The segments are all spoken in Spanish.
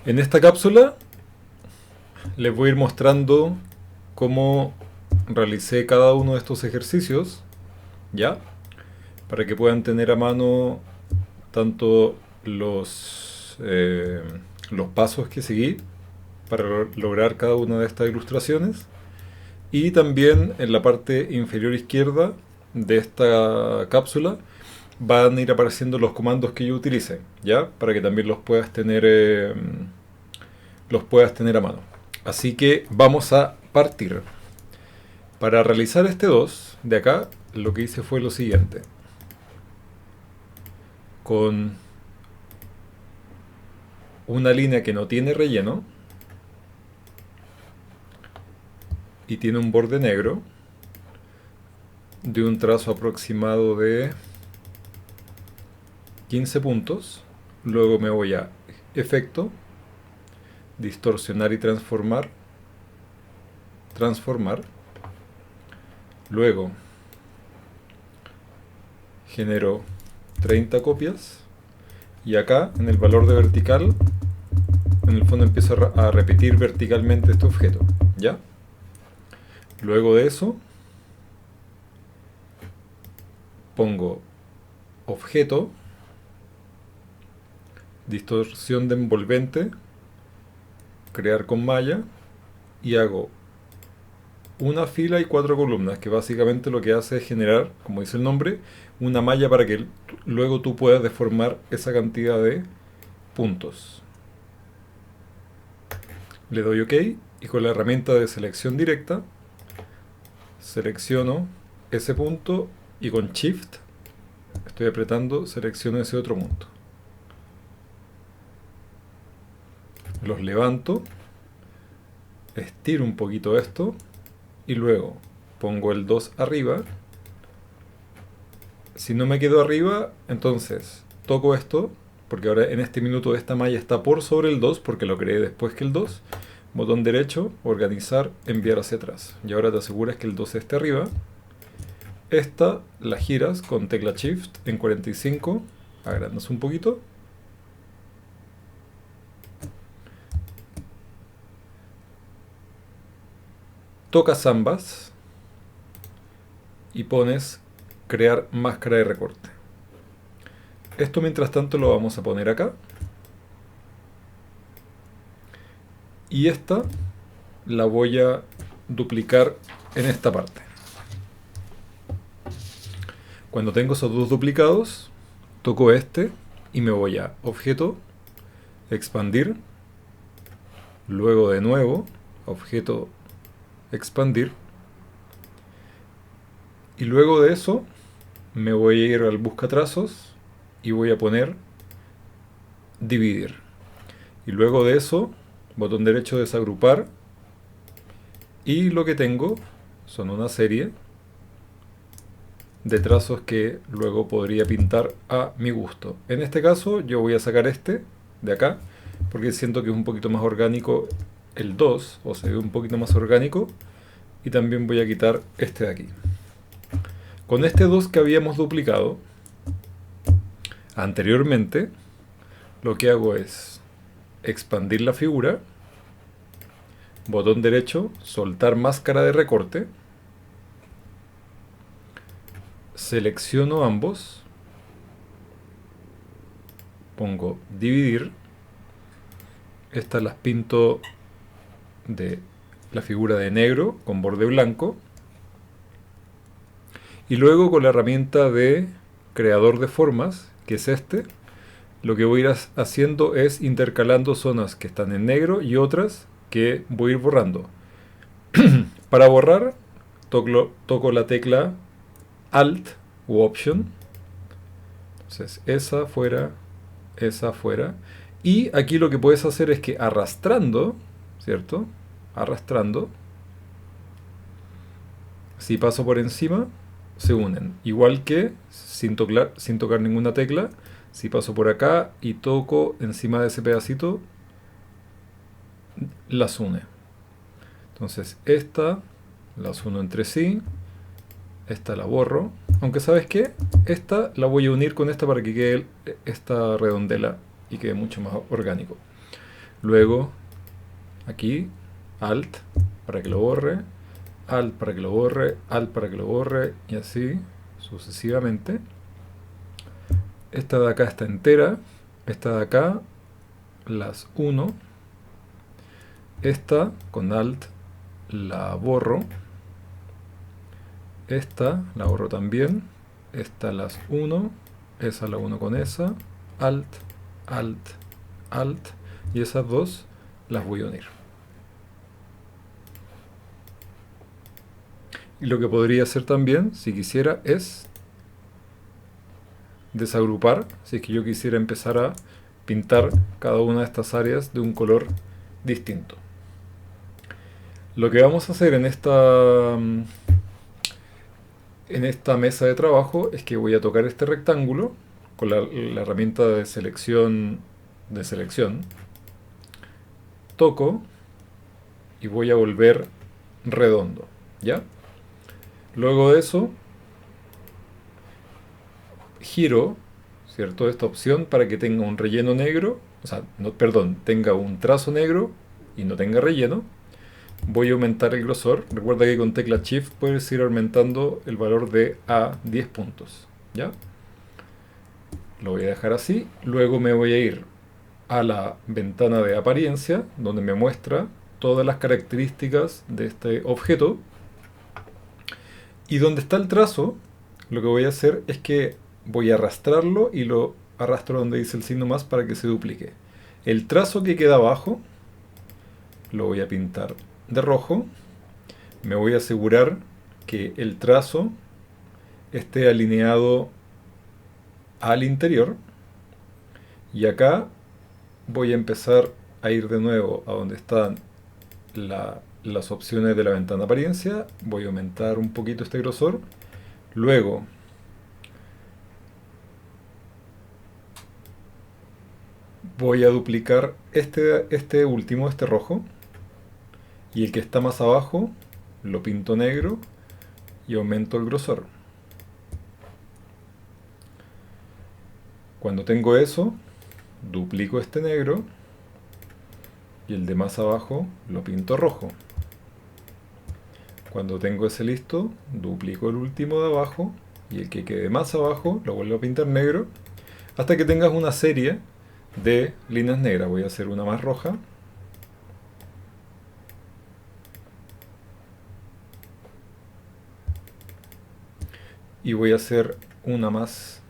En esta cápsula les voy a ir mostrando cómo realicé cada uno de estos ejercicios, ¿ya? Para que puedan tener a mano tanto los pasos que seguí para lograr cada una de estas ilustraciones, y también en la parte inferior izquierda de esta cápsula van a ir apareciendo los comandos que yo utilice, ¿ya? Para que también los puedas tener a mano. Así que vamos a partir. Para realizar este 2 de acá, lo que hice fue lo siguiente. Con una línea que no tiene relleno y tiene un borde negro de un trazo aproximado de 15 puntos. Luego me voy a efecto, distorsionar y transformar. Luego genero 30 copias y acá en el valor de vertical, en el fondo empiezo a repetir verticalmente este objeto, ¿ya? Luego de eso pongo objeto, distorsión de envolvente, crear con malla, y hago una fila y 4 columnas, que básicamente lo que hace es generar, como dice el nombre, una malla para que luego tú puedas deformar esa cantidad de puntos. Le doy OK y con la herramienta de selección directa selecciono ese punto y con Shift estoy apretando, selecciono ese otro punto. Los levanto, estiro un poquito esto y luego pongo el 2 arriba. Si no me quedo arriba, entonces toco esto, porque ahora en este minuto esta malla está por sobre el 2 porque lo creé después que el 2. Botón derecho, organizar, enviar hacia atrás. Y ahora te aseguras que el 2 esté arriba. Esta la giras con tecla Shift en 45, agrandas un poquito. Tocas ambas y pones crear máscara de recorte. Esto mientras tanto lo vamos a poner acá. Y esta la voy a duplicar en esta parte. Cuando tengo esos dos duplicados, toco este y me voy a objeto, expandir, luego de nuevo, objeto, expandir, y luego de eso me voy a ir al buscatrazos y voy a poner dividir. Y luego de eso, botón derecho, desagrupar, y lo que tengo son una serie de trazos que luego podría pintar a mi gusto. En este caso yo voy a sacar este de acá porque siento que es un poquito más orgánico el 2, o se ve un poquito más orgánico, y también voy a quitar este de aquí. Con este 2 que habíamos duplicado anteriormente, lo que hago es expandir la figura, botón derecho, soltar máscara de recorte, selecciono ambos, pongo dividir, estas las pinto de la figura de negro con borde blanco, y luego con la herramienta de creador de formas, que es este, lo que voy a ir haciendo es intercalando zonas que están en negro y otras que voy a ir borrando. Para borrar toco la tecla Alt u Option. Entonces esa fuera, y aquí lo que puedes hacer es que arrastrando, ¿cierto? Arrastrando, si paso por encima se unen, igual que sin tocar ninguna tecla. Si paso por acá y toco encima de ese pedacito, las une. Entonces esta las uno entre sí, esta la borro, aunque ¿sabes qué? Esta la voy a unir con esta para que quede esta redondela y quede mucho más orgánico. Luego, aquí, Alt para que lo borre, Alt para que lo borre, Alt para que lo borre, y así sucesivamente. Esta de acá está entera, esta de acá, las 1, esta con Alt la borro, esta la borro también, esta las 1, esa la 1 con esa, Alt, Alt, Alt, y esas dos las voy a unir. Y lo que podría hacer también, si quisiera, es desagrupar, si es que yo quisiera empezar a pintar cada una de estas áreas de un color distinto. Lo que vamos a hacer en esta mesa de trabajo es que voy a tocar este rectángulo con la herramienta de selección, toco y voy a volver redondo, ¿ya? Luego de eso giro, ¿cierto?, esta opción para que tenga un relleno negro, o sea, no, perdón, tenga un trazo negro y no tenga relleno. Voy a aumentar el grosor. Recuerda que con tecla Shift puedes ir aumentando el valor de a 10 puntos, ¿ya? Lo voy a dejar así. Luego me voy a ir a la ventana de apariencia, donde me muestra todas las características de este objeto. Y donde está el trazo, lo que voy a hacer es que voy a arrastrarlo y lo arrastro donde dice el signo más para que se duplique. El trazo que queda abajo lo voy a pintar de rojo. Me voy a asegurar que el trazo esté alineado al interior. Y acá voy a empezar a ir de nuevo a donde están las opciones de la ventana apariencia. Voy a aumentar un poquito este grosor. Luego voy a duplicar este último, este rojo. Y el que está más abajo lo pinto negro y aumento el grosor. Cuando tengo eso, duplico este negro y el de más abajo lo pinto rojo. Cuando tengo ese listo, duplico el último de abajo y el que quede más abajo lo vuelvo a pintar negro hasta que tengas una serie de líneas negras. Voy a hacer una más roja. Y voy a hacer una más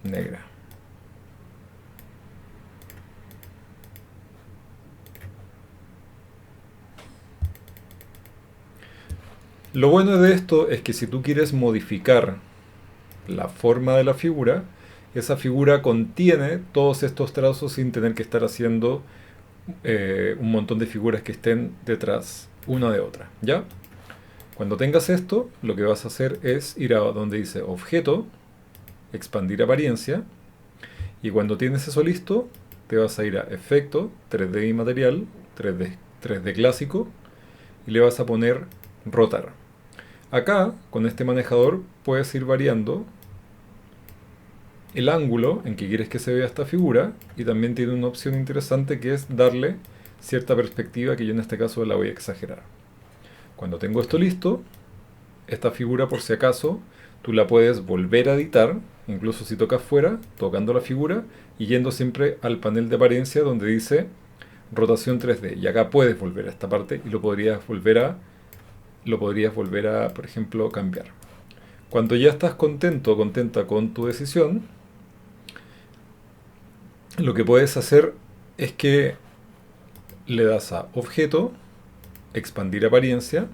negra. Lo bueno de esto es que si tú quieres modificar la forma de la figura, esa figura contiene todos estos trazos sin tener que estar haciendo un montón de figuras que estén detrás una de otra, ¿ya? Cuando tengas esto, lo que vas a hacer es ir a donde dice Objeto, Expandir Apariencia, y cuando tienes eso listo, te vas a ir a Efecto, 3D y Material, 3D Clásico, y le vas a poner Rotar. Acá, con este manejador, puedes ir variando el ángulo en que quieres que se vea esta figura, y también tiene una opción interesante que es darle cierta perspectiva, que yo en este caso la voy a exagerar. Cuando tengo esto listo, esta figura, por si acaso, tú la puedes volver a editar, incluso si tocas fuera, tocando la figura y yendo siempre al panel de apariencia donde dice rotación 3D. Y acá puedes volver a esta parte y lo podrías volver a, por ejemplo, cambiar. Cuando ya estás contento o contenta con tu decisión, lo que puedes hacer es que le das a Objeto, Expandir Apariencia,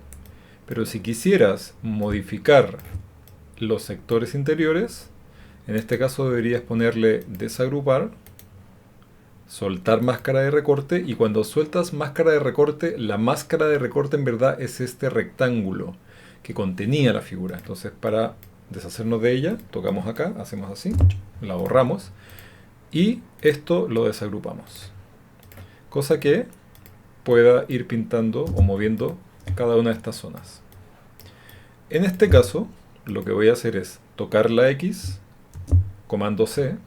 pero si quisieras modificar los sectores interiores, en este caso deberías ponerle Desagrupar, soltar máscara de recorte, y cuando sueltas máscara de recorte, la máscara de recorte en verdad es este rectángulo que contenía la figura. Entonces, para deshacernos de ella, tocamos acá, hacemos así, la borramos y esto lo desagrupamos, cosa que pueda ir pintando o moviendo cada una de estas zonas. En este caso, lo que voy a hacer es tocar la X, comando C,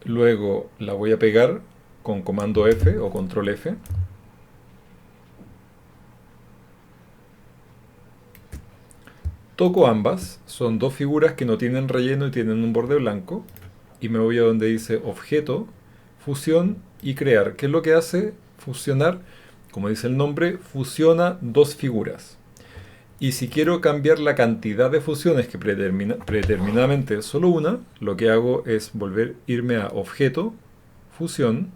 Luego la voy a pegar con comando F o control F. Toco ambas, son dos figuras que no tienen relleno y tienen un borde blanco. Y me voy a donde dice objeto, fusión y crear. ¿Qué es lo que hace fusionar? Como dice el nombre, fusiona dos figuras. Y si quiero cambiar la cantidad de fusiones que predeterminadamente es solo una, lo que hago es irme a objeto, fusión,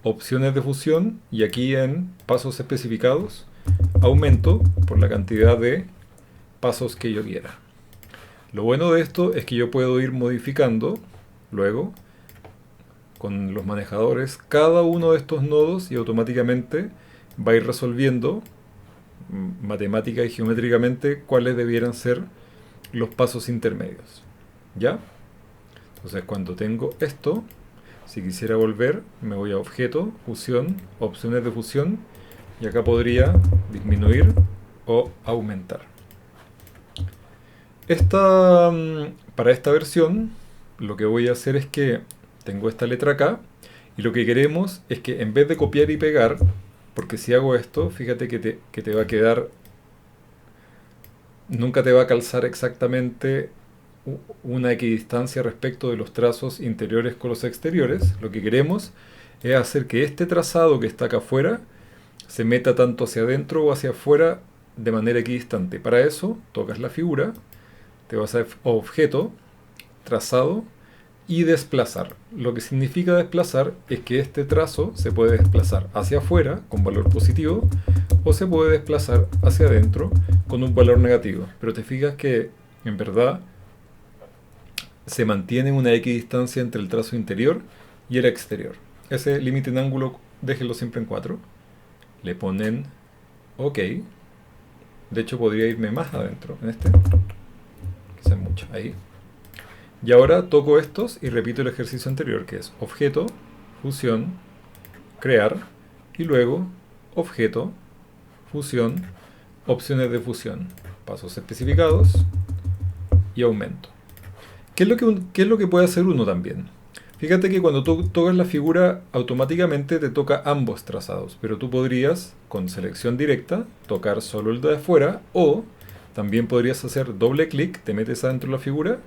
opciones de fusión y aquí en pasos especificados aumento por la cantidad de pasos que yo quiera. Lo bueno de esto es que yo puedo ir modificando luego con los manejadores cada uno de estos nodos y automáticamente va a ir resolviendo matemática y geométricamente cuáles debieran ser los pasos intermedios. ¿Ya? Entonces cuando tengo esto, si quisiera volver, me voy a objeto, fusión, opciones de fusión y acá podría disminuir o aumentar. Para esta versión, lo que voy a hacer es que tengo esta letra acá y lo que queremos es que en vez de copiar y pegar, porque si hago esto, fíjate que te va a quedar, nunca te va a calzar exactamente una equidistancia respecto de los trazos interiores con los exteriores. Lo que queremos es hacer que este trazado que está acá afuera se meta tanto hacia adentro o hacia afuera de manera equidistante. Para eso, tocas la figura, te vas a objeto, trazado y desplazar. Lo que significa desplazar es que este trazo se puede desplazar hacia afuera con valor positivo o se puede desplazar hacia adentro con un valor negativo. Pero te fijas que en verdad se mantiene una equidistancia entre el trazo interior y el exterior. Ese límite en ángulo déjenlo siempre en 4. Le ponen OK. De hecho podría irme más adentro en este. Quizás mucho. Ahí. Y ahora toco estos y repito el ejercicio anterior, que es objeto, fusión, crear, y luego objeto, fusión, opciones de fusión, pasos especificados y aumento. ¿Qué es lo que puede hacer uno también? Fíjate que cuando tú tocas la figura, automáticamente te toca ambos trazados, pero tú podrías, con selección directa, tocar solo el de afuera, o también podrías hacer doble clic, te metes adentro de la figura,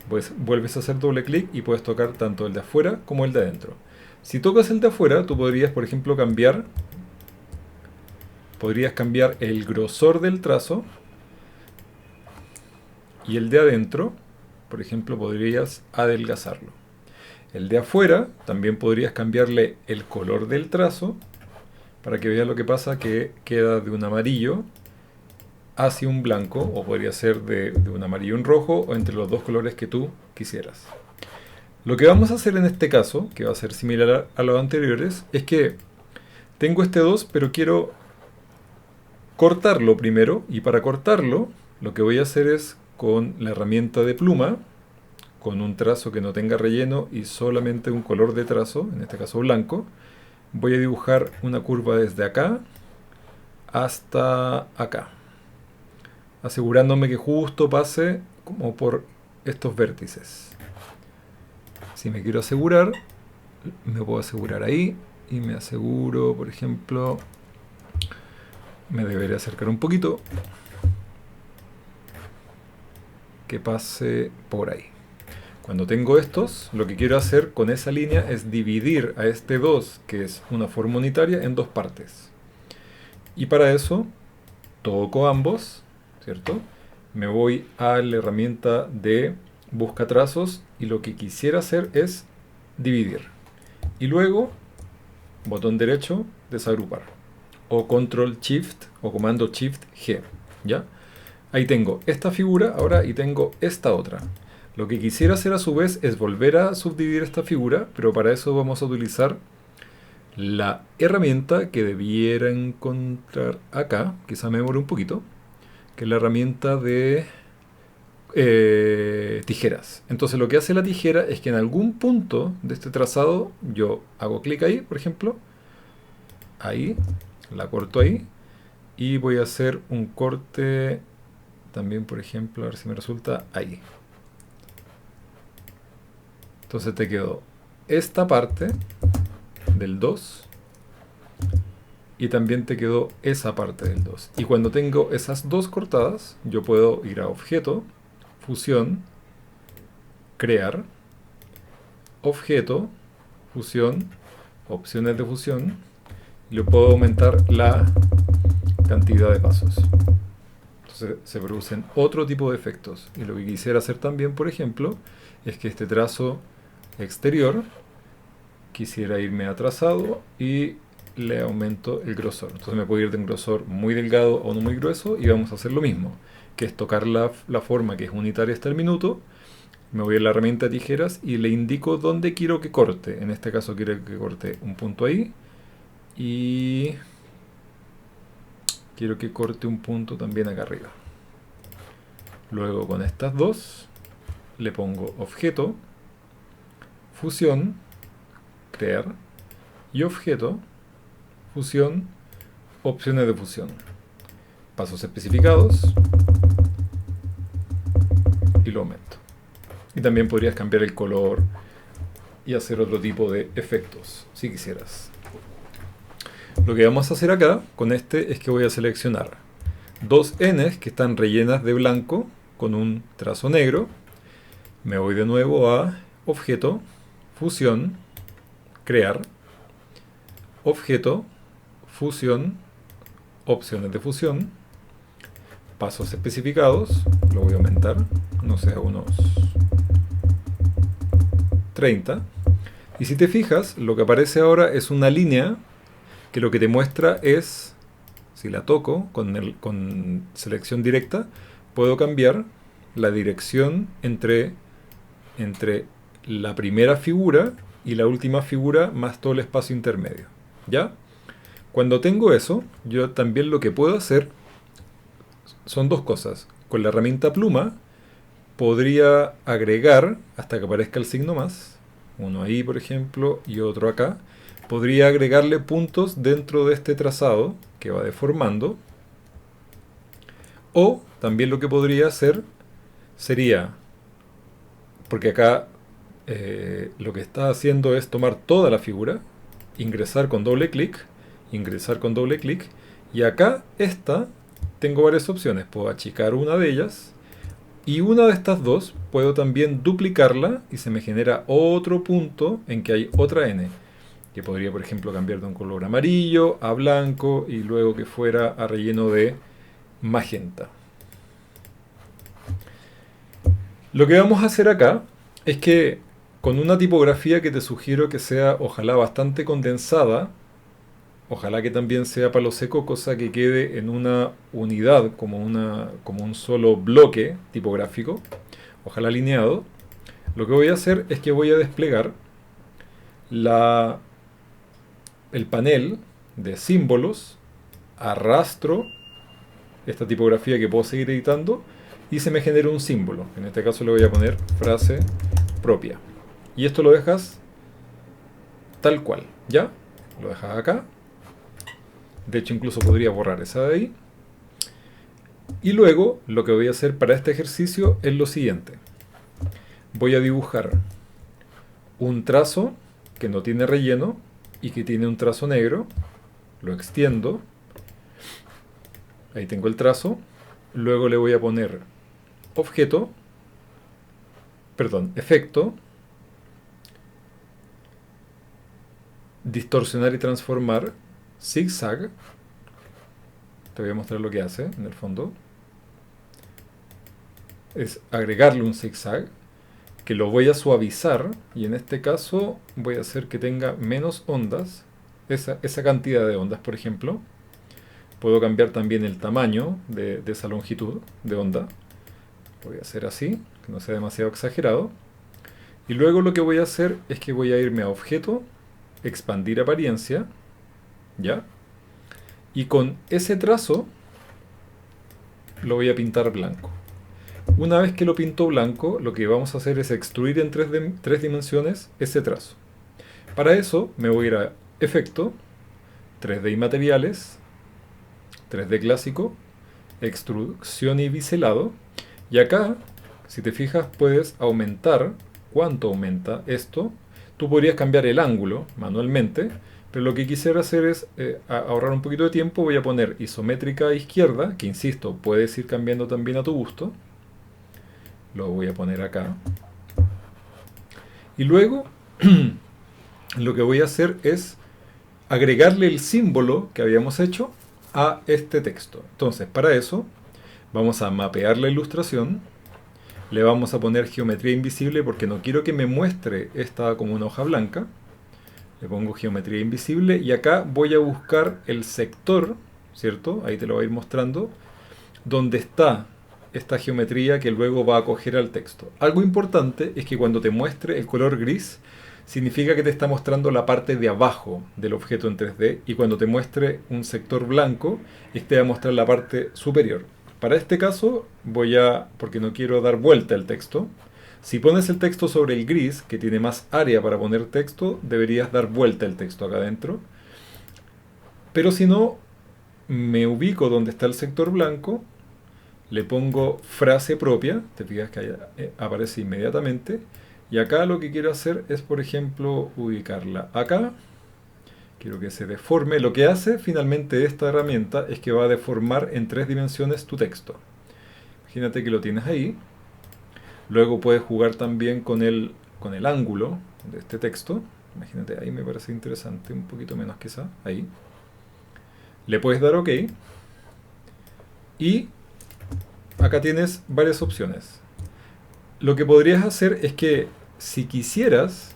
pues vuelves a hacer doble clic y puedes tocar tanto el de afuera como el de adentro. Si tocas el de afuera, tú podrías, por ejemplo, cambiar el grosor del trazo, y el de adentro, por ejemplo, podrías adelgazarlo. El de afuera también podrías cambiarle el color del trazo para que veas lo que pasa, que queda de un amarillo hacia un blanco, o podría ser de un amarillo a un rojo, o entre los dos colores que tú quisieras. Lo que vamos a hacer en este caso, que va a ser similar a los anteriores, es que tengo este 2, pero quiero cortarlo primero, y para cortarlo lo que voy a hacer es con la herramienta de pluma, con un trazo que no tenga relleno y solamente un color de trazo, en este caso blanco, voy a dibujar una curva desde acá hasta acá, asegurándome que justo pase como por estos vértices. Si me quiero asegurar, me puedo asegurar ahí y me aseguro, por ejemplo, me debería acercar un poquito, que pase por ahí. Cuando tengo estos, lo que quiero hacer con esa línea es dividir a este 2, que es una forma unitaria, en dos partes. Y para eso, toco ambos, ¿cierto? Me voy a la herramienta de busca trazos y lo que quisiera hacer es dividir. Y luego, botón derecho, desagrupar. O control shift o comando shift G. ¿Ya? Ahí tengo esta figura ahora y tengo esta otra. Lo que quisiera hacer a su vez es volver a subdividir esta figura, pero para eso vamos a utilizar la herramienta que debiera encontrar acá, quizá me demore un poquito, que es la herramienta de tijeras. Entonces lo que hace la tijera es que en algún punto de este trazado yo hago clic ahí, por ejemplo, ahí, la corto ahí, y voy a hacer un corte también, por ejemplo, a ver si me resulta ahí. Entonces te quedó esta parte del 2 y también te quedó esa parte del 2. Y cuando tengo esas dos cortadas, yo puedo ir a Objeto, Fusión, Crear, Objeto, Fusión, Opciones de fusión, y le puedo aumentar la cantidad de pasos. Entonces se producen otro tipo de efectos. Y lo que quisiera hacer también, por ejemplo, es que este trazo exterior, quisiera irme a trazado y le aumento el grosor. Entonces me puedo ir de un grosor muy delgado a uno muy grueso y vamos a hacer lo mismo, que es tocar la forma que es unitaria hasta el minuto. Me voy a la herramienta tijeras y le indico dónde quiero que corte. En este caso quiero que corte un punto ahí y quiero que corte un punto también acá arriba. Luego con estas dos le pongo objeto, fusión, crear y objeto, fusión, opciones de fusión, pasos especificados y lo aumento. Y también podrías cambiar el color y hacer otro tipo de efectos si quisieras. Lo que vamos a hacer acá con este es que voy a seleccionar dos n's que están rellenas de blanco con un trazo negro. Me voy de nuevo a objeto, fusión, crear, objeto, fusión, opciones de fusión, pasos especificados, lo voy a aumentar, no sé, a unos 30. Y si te fijas, lo que aparece ahora es una línea que lo que te muestra es, si la toco con selección directa, puedo cambiar la dirección entre la primera figura y la última figura más todo el espacio intermedio. ¿Ya? Cuando tengo eso, yo también lo que puedo hacer son dos cosas. Con la herramienta pluma podría agregar, hasta que aparezca el signo más, uno ahí por ejemplo y otro acá, podría agregarle puntos dentro de este trazado que va deformando. O también lo que podría hacer sería, porque acá lo que está haciendo es tomar toda la figura, ingresar con doble clic, y acá tengo varias opciones. Puedo achicar una de ellas y una de estas dos puedo también duplicarla y se me genera otro punto en que hay otra n, que podría por ejemplo cambiar de un color amarillo a blanco y luego que fuera a relleno de magenta. Lo que vamos a hacer acá es que con una tipografía que te sugiero que sea ojalá bastante condensada, ojalá que también sea palo seco, cosa que quede en una unidad, como un solo bloque tipográfico, ojalá alineado, lo que voy a hacer es que voy a desplegar el panel de símbolos, arrastro esta tipografía que puedo seguir editando y se me genera un símbolo. En este caso le voy a poner frase propia. Y esto lo dejas tal cual, ¿ya? Lo dejas acá. De hecho, incluso podría borrar esa de ahí. Y luego, lo que voy a hacer para este ejercicio es lo siguiente. Voy a dibujar un trazo que no tiene relleno y que tiene un trazo negro. Lo extiendo. Ahí tengo el trazo. Luego le voy a poner efecto, distorsionar y transformar, zigzag. Te voy a mostrar lo que hace en el fondo. Es agregarle un zigzag que lo voy a suavizar y en este caso voy a hacer que tenga menos ondas, esa cantidad de ondas por ejemplo. Puedo cambiar también el tamaño de esa longitud de onda. Lo voy a hacer así, que no sea demasiado exagerado. Y luego lo que voy a hacer es que voy a irme a objeto, expandir apariencia, ¿ya? Y con ese trazo lo voy a pintar blanco. Una vez que lo pinto blanco, lo que vamos a hacer es extruir en tres dimensiones ese trazo. Para eso me voy a ir a Efecto, 3D y Materiales, 3D Clásico, Extrusión y Biselado. Y acá, si te fijas, puedes aumentar cuánto aumenta esto. Tú podrías cambiar el ángulo manualmente, pero lo que quisiera hacer es ahorrar un poquito de tiempo. Voy a poner isométrica a izquierda, que insisto, puedes ir cambiando también a tu gusto. Lo voy a poner acá. Y luego lo que voy a hacer es agregarle el símbolo que habíamos hecho a este texto. Entonces, para eso, vamos a mapear la ilustración. Le vamos a poner geometría invisible porque no quiero que me muestre esta como una hoja blanca. Le pongo geometría invisible y acá voy a buscar el sector, ¿cierto? Ahí te lo voy a ir mostrando, donde está esta geometría que luego va a acoger al texto. Algo importante es que cuando te muestre el color gris, significa que te está mostrando la parte de abajo del objeto en 3D, y cuando te muestre un sector blanco, este va a mostrar la parte superior. Para este caso, porque no quiero dar vuelta al texto, si pones el texto sobre el gris, que tiene más área para poner texto, deberías dar vuelta el texto acá adentro. Pero si no, me ubico donde está el sector blanco, le pongo frase propia, te fijas que aparece inmediatamente, y acá lo que quiero hacer es, por ejemplo, ubicarla acá. Quiero que se deforme. Lo que hace finalmente esta herramienta es que va a deformar en 3 dimensiones tu texto. Imagínate que lo tienes ahí. Luego puedes jugar también con el ángulo de este texto. Imagínate, ahí me parece interesante, un poquito menos quizá, ahí. Le puedes dar OK. Y acá tienes varias opciones. Lo que podrías hacer es que, si quisieras,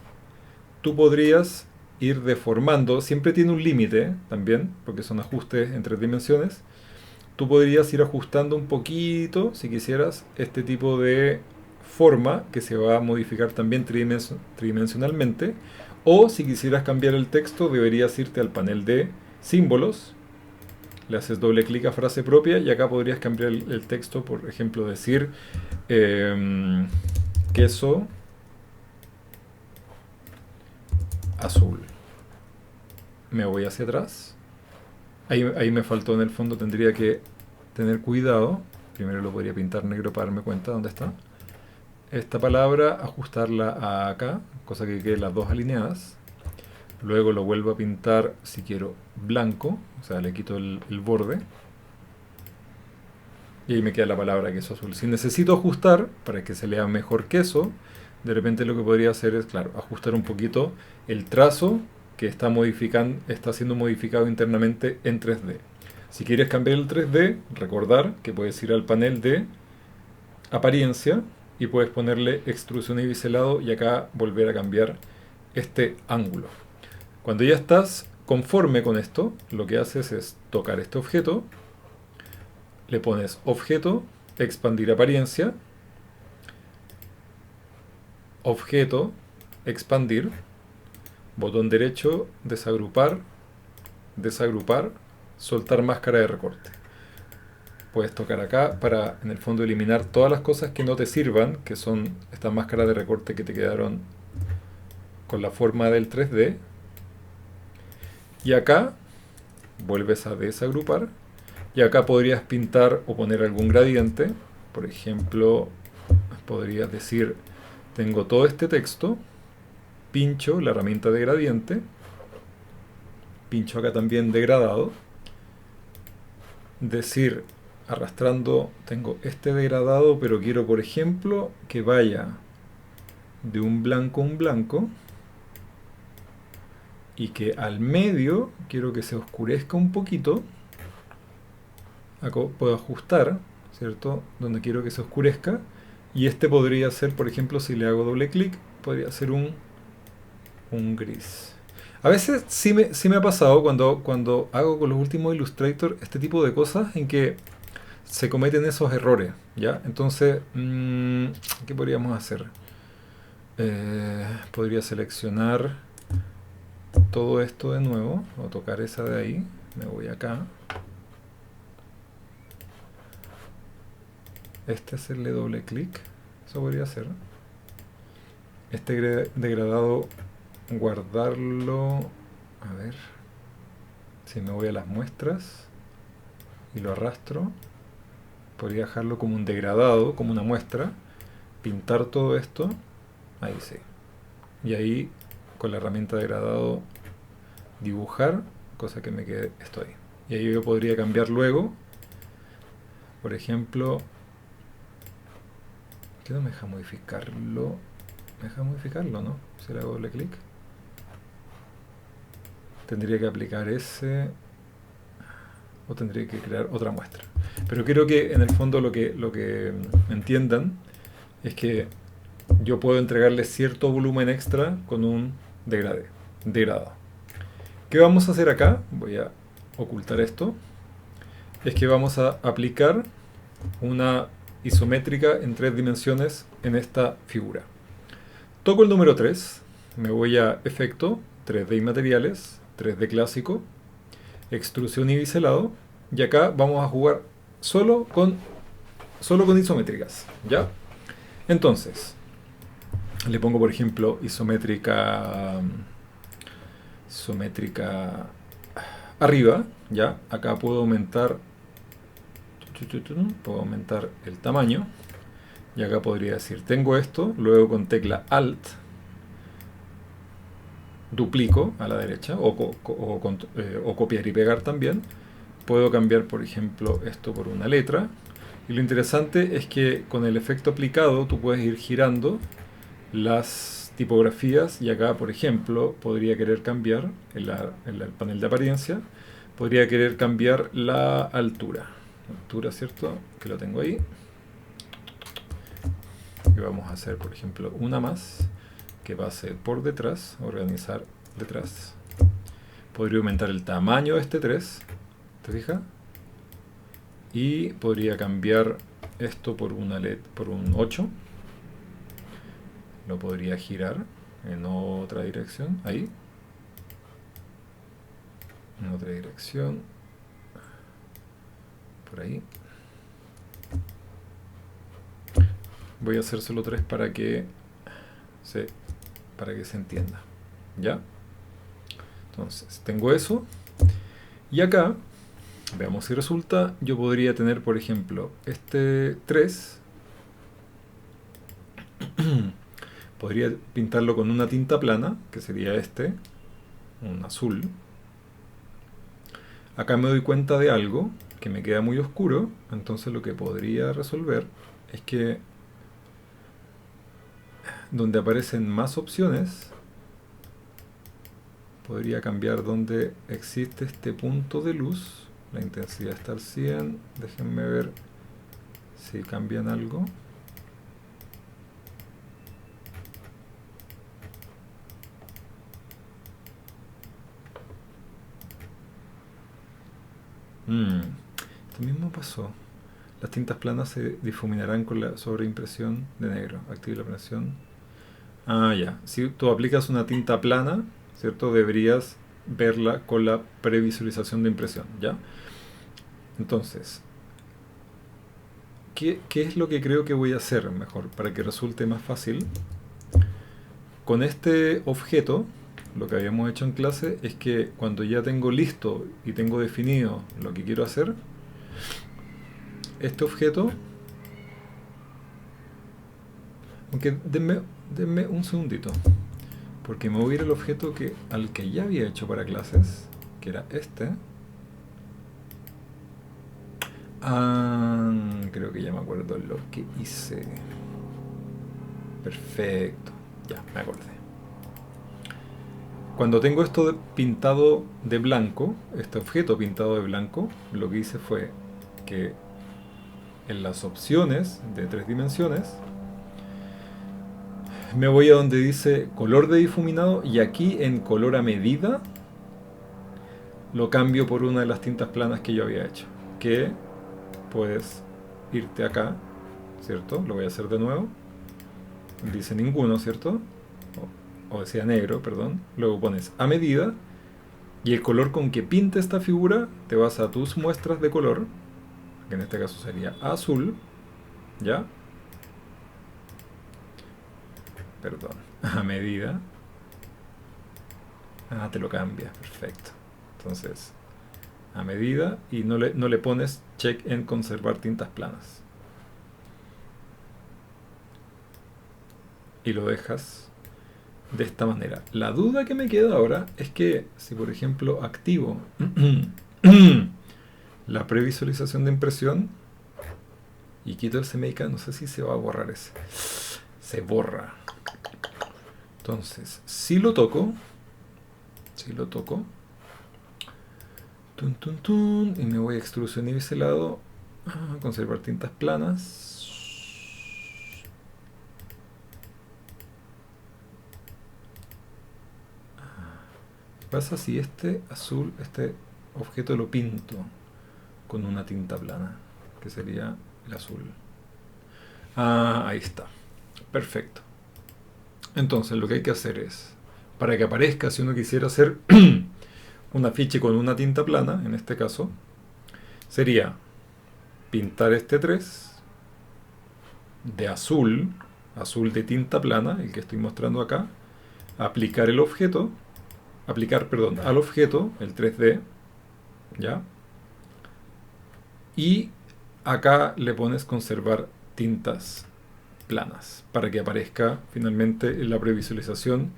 tú podrías ir deformando. Siempre tiene un límite también, porque son ajustes en 3 dimensiones. Tú podrías ir ajustando un poquito, si quisieras, este tipo de forma que se va a modificar también tridimensionalmente. O si quisieras cambiar el texto, deberías irte al panel de símbolos. Le haces doble clic a frase propia y acá podrías cambiar el texto. Por ejemplo, decir queso azul. Me voy hacia atrás. Ahí me faltó en el fondo, tendría que tener cuidado. Primero lo podría pintar negro para darme cuenta dónde está. Esta palabra, ajustarla a acá, cosa que queden las dos alineadas. Luego lo vuelvo a pintar, si quiero, blanco, o sea, le quito el borde. Y ahí me queda la palabra queso azul. Si necesito ajustar para que se lea mejor queso, de repente lo que podría hacer es, claro, ajustar un poquito el trazo que está siendo modificado internamente en 3D. Si quieres cambiar el 3D, recordar que puedes ir al panel de apariencia y puedes ponerle extrusión y biselado y acá volver a cambiar este ángulo. Cuando ya estás conforme con esto, lo que haces es tocar este objeto, le pones objeto, expandir apariencia, objeto, expandir, botón derecho, desagrupar, desagrupar, soltar máscara de recorte. Puedes tocar acá para, en el fondo, eliminar todas las cosas que no te sirvan, que son estas máscaras de recorte que te quedaron con la forma del 3D. Y acá vuelves a desagrupar. Y acá podrías pintar o poner algún gradiente. Por ejemplo, podrías decir, tengo todo este texto, pincho la herramienta de gradiente, pincho acá también degradado, decir, arrastrando, tengo este degradado, pero quiero, por ejemplo, que vaya de un blanco a un blanco, y que al medio quiero que se oscurezca un poquito. Acá puedo ajustar, ¿cierto? Donde quiero que se oscurezca. Y este podría ser, por ejemplo, si le hago doble clic, podría ser un gris. A veces sí me ha pasado cuando hago con los últimos Illustrator este tipo de cosas en que se cometen esos errores, ¿ya? Entonces, ¿qué podríamos hacer? Podría seleccionar todo esto de nuevo, o tocar esa de ahí, me voy acá. Hacerle doble clic, eso podría ser. Este degradado, guardarlo, a ver, si me voy a las muestras y lo arrastro, podría dejarlo como un degradado, como una muestra, pintar todo esto ahí sí. Y ahí con la herramienta de degradado dibujar, cosa que me quede esto ahí. Y ahí yo podría cambiar luego, por ejemplo, ¿qué no me deja modificarlo? Me deja modificarlo, ¿no? Si le hago doble clic. Tendría que aplicar ese o tendría que crear otra muestra. Pero quiero que en el fondo lo que entiendan es que yo puedo entregarle cierto volumen extra con un degradado. ¿Qué vamos a hacer acá? Voy a ocultar esto. Es que vamos a aplicar una isométrica en 3 dimensiones en esta figura. Toco el número 3, me voy a Efecto, 3D y Materiales, 3D Clásico, Extrusión y Biselado, y acá vamos a jugar solo con isométricas, ¿ya? Entonces, le pongo por ejemplo isométrica arriba, ¿ya? Acá puedo aumentar el tamaño, y acá podría decir, tengo esto, luego con tecla Alt, duplico a la derecha, o copiar y pegar también. Puedo cambiar, por ejemplo, esto por una letra. Y lo interesante es que con el efecto aplicado tú puedes ir girando las tipografías y acá, por ejemplo, podría querer cambiar en el panel de apariencia, podría querer cambiar la altura. Altura, ¿cierto? Que lo tengo ahí. Y vamos a hacer, por ejemplo, una más que pase por detrás, organizar detrás. Podría aumentar el tamaño de este 3, ¿te fijas? Y podría cambiar esto por una LED, por un 8. Lo podría girar en otra dirección, ahí. En otra dirección. Por ahí. Voy a hacer solo 3 para que se entienda. ¿Ya? Entonces, tengo eso. Y acá, veamos si resulta, yo podría tener, por ejemplo, este 3. Podría pintarlo con una tinta plana, que sería un azul. Acá me doy cuenta de algo, que me queda muy oscuro, entonces lo que podría resolver es que donde aparecen más opciones, podría cambiar donde existe este punto de luz. La intensidad está al 100. Déjenme ver si cambian algo. Esto mismo pasó. Las tintas planas se difuminarán con la sobreimpresión de negro. Active la operación. Ah, ya. Si tú aplicas una tinta plana, ¿cierto? Deberías verla con la previsualización de impresión, ¿ya? Entonces, ¿qué es lo que creo que voy a hacer mejor para que resulte más fácil? Con este objeto, lo que habíamos hecho en clase es que cuando ya tengo listo y tengo definido lo que quiero hacer, este objeto, aunque denme un segundito, porque me voy a ir al objeto al que ya había hecho para clases, que era este. Creo que ya me acuerdo lo que hice. Perfecto, ya me acordé. Cuando tengo esto pintado de blanco, este objeto pintado de blanco, lo que hice fue que en las opciones de 3 dimensiones me voy a donde dice color de difuminado y aquí en color a medida lo cambio por una de las tintas planas que yo había hecho, que puedes irte acá, ¿cierto? Lo voy a hacer de nuevo. Dice ninguno, ¿cierto? O decía negro, perdón. Luego pones a medida y el color con que pinta esta figura, te vas a tus muestras de color, que en este caso sería azul, ¿ya? Perdón, a medida. Te lo cambia, perfecto. Entonces, a medida y no le pones check en conservar tintas planas. y lo dejas de esta manera. La duda que me queda ahora es que si por ejemplo activo la previsualización de impresión y quito el CMYK, no sé si se va a borrar ese. Se borra. Entonces, si lo toco, tun, tun, tun, y me voy a extrusión y biselado, conservar tintas planas. ¿Qué pasa si este azul, este objeto lo pinto con una tinta plana? Que sería el azul. Ahí está. Perfecto. Entonces lo que hay que hacer es, para que aparezca, si uno quisiera hacer un afiche con una tinta plana, en este caso, sería pintar este 3 de azul, azul de tinta plana, el que estoy mostrando acá, aplicar el objeto, al objeto, el 3D, ¿ya? Y acá le pones conservar tintas planas para que aparezca finalmente en la previsualización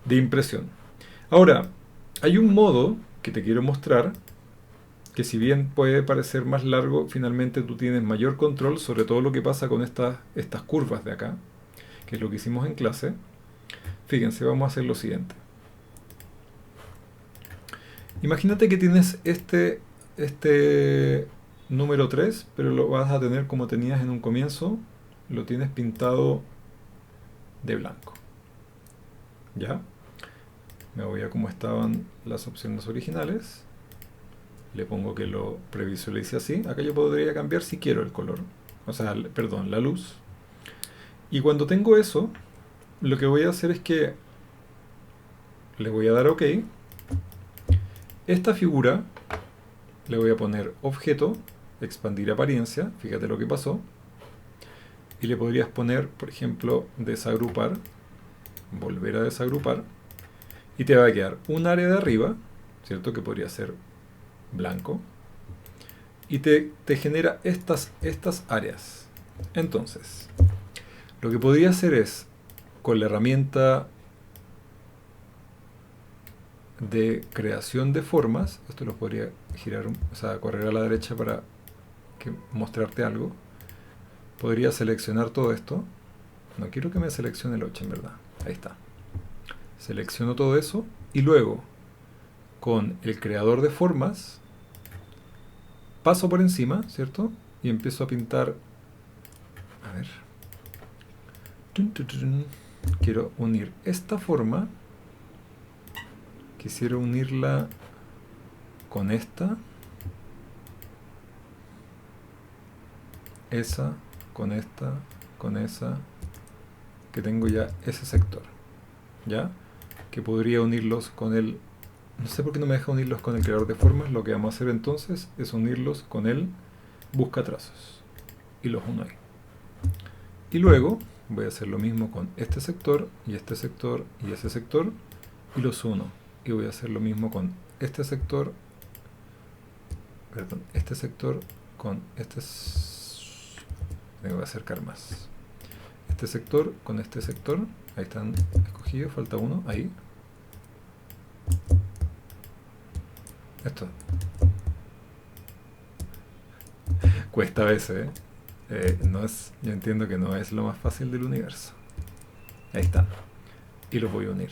de impresión. Ahora, hay un modo que te quiero mostrar que si bien puede parecer más largo, finalmente tú tienes mayor control sobre todo lo que pasa con estas curvas de acá, que es lo que hicimos en clase. Fíjense, vamos a hacer lo siguiente. Imagínate que tienes este número 3, pero lo vas a tener como tenías en un comienzo, lo tienes pintado de blanco. ¿Ya? Me voy a cómo estaban las opciones originales. Le pongo que lo previsualice así. Acá yo podría cambiar si quiero el color. O sea, perdón, la luz. Y cuando tengo eso, lo que voy a hacer es que le voy a dar OK. Esta figura le voy a poner objeto, expandir apariencia. Fíjate lo que pasó. Y le podrías poner, por ejemplo, desagrupar. Volver a desagrupar. Y te va a quedar un área de arriba, ¿cierto? Que podría ser blanco. Y te genera estas áreas. Entonces, lo que podría hacer es, con la herramienta de creación de formas, esto lo podría girar, o sea, correr a la derecha para mostrarte algo. Podría seleccionar todo esto. No quiero que me seleccione el 8 en verdad. Ahí está. Selecciono todo eso y luego, con el creador de formas, paso por encima, ¿cierto? Y empiezo a pintar. A ver. Quiero unir esta forma. Quisiera unirla con esta. Esa, con esta, con esa. Que tengo ya ese sector. ¿Ya? Que podría unirlos con el... No sé por qué no me deja unirlos con el creador de formas. Lo que vamos a hacer entonces es unirlos con el busca trazos. Y los uno ahí. Y luego voy a hacer lo mismo con este sector y este sector y ese sector. Y los uno. Y voy a hacer lo mismo con este sector. Perdón, este sector con este... Me voy a acercar más. Este sector con este sector. Ahí están escogidos. Falta uno. Ahí. Esto. Cuesta a veces, no es, yo entiendo que no es lo más fácil del universo. Ahí están. Y los voy a unir.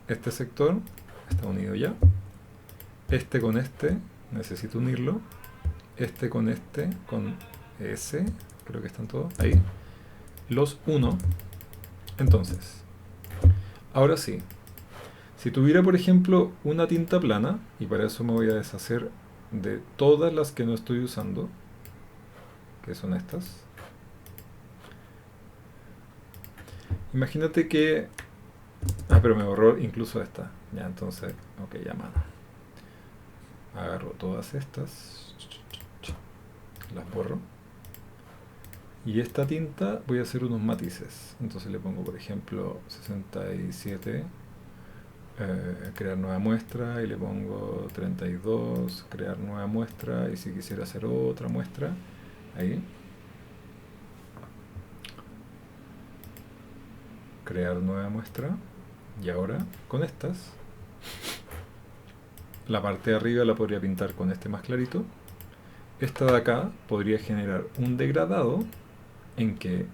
Este sector está unido ya. Este con este, necesito unirlo. Este, con ese, creo que están todos. Ahí. Los uno. Entonces, ahora sí. Si tuviera, por ejemplo, una tinta plana, y para eso me voy a deshacer de todas las que no estoy usando, que son estas. Imagínate que... pero me borró incluso esta. Ya, entonces, ok, ya mano. Agarro todas estas. Las borro. Y esta tinta voy a hacer unos matices. Entonces le pongo, por ejemplo, 67. Crear nueva muestra. Y le pongo 32. Crear nueva muestra. Y si quisiera hacer otra muestra, ahí. crear nueva muestra. Y ahora con estas, la parte de arriba la podría pintar con este más clarito. Esta de acá podría generar un degradado en que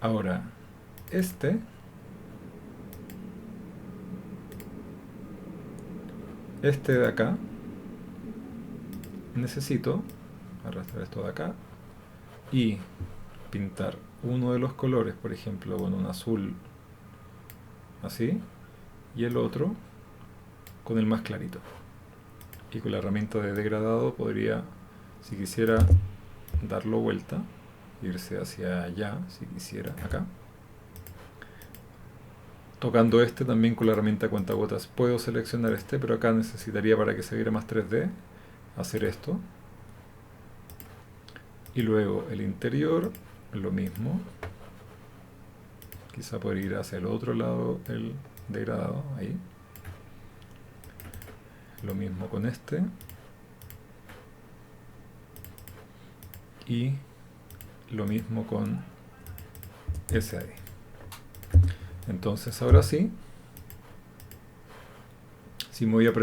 ahora este de acá necesito arrastrar esto de acá y pintar uno de los colores, por ejemplo, con un azul así, y el otro con el más clarito. Y con la herramienta de degradado podría, si quisiera, darlo vuelta, irse hacia allá, si quisiera, acá. Tocando este también con la herramienta cuentagotas puedo seleccionar este, pero acá necesitaría, para que se viera más 3D, hacer esto. Y luego el interior, lo mismo. Quizá podría ir hacia el otro lado el degradado, ahí. Lo mismo con este. Y lo mismo con ese ahí. Entonces ahora sí, si me voy a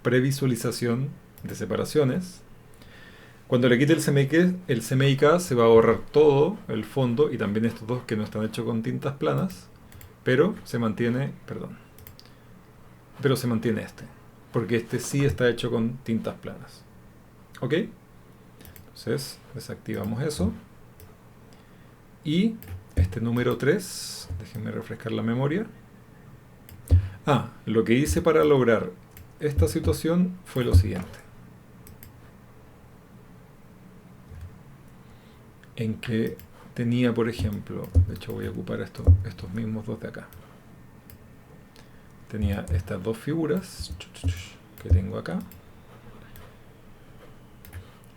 previsualización de separaciones, cuando le quite el CMYK se va a borrar todo el fondo y también estos dos que no están hechos con tintas planas, pero se mantiene, pero se mantiene este, porque este sí está hecho con tintas planas. ¿Ok? Entonces desactivamos eso. Y este número 3, déjenme refrescar la memoria. Lo que hice para lograr esta situación fue lo siguiente. En que tenía, por ejemplo, de hecho voy a ocupar estos mismos dos de acá. Tenía estas dos figuras que tengo acá.